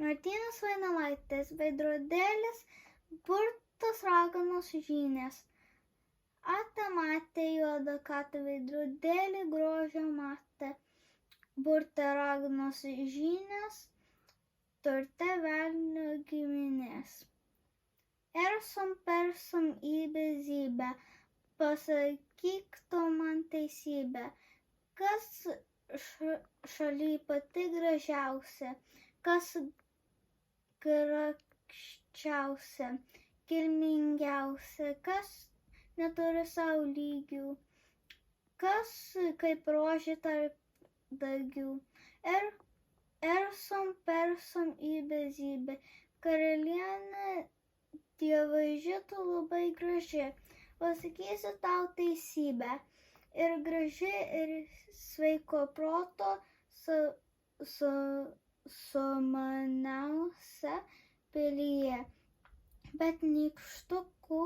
Martynas Vainilaitis veidrodėlis, burtas raganos žynės. Ate matė juodą katę veidrodėlį grožio matė, burte raganos žynės, turte velnio giminės. Ersom persom į bezybę, pasakyk tu man teisybę, kas šaly pati gražiausia, kas grakščiausia, kilmingiausia, kas neturi sau lygių, kas kaip rožė tarp dagių. Ersom persom į bezybę, karalienė dievaži tu labai graži, pasakysiu tau teisybę, ir graži, ir sveiko proto, sumaniausia pilyje, bet nykštukų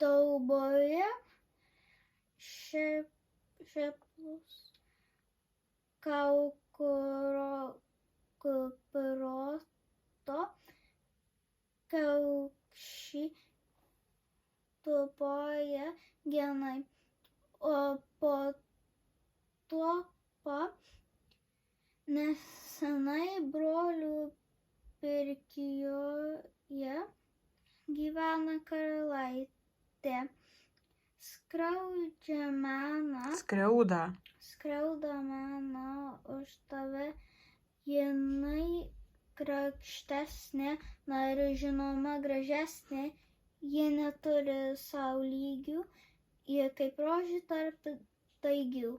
dauboje šeplus kaukuro proto, kaukši tupoje genai, o po tuo nesenai brolių pirkijoje gyvena karalaitė. Skriauda meną už tave, jinai grakštesnė, na ir žinoma gražesnė, ji neturi sau lygių, ji kaip rožė tarp daigių.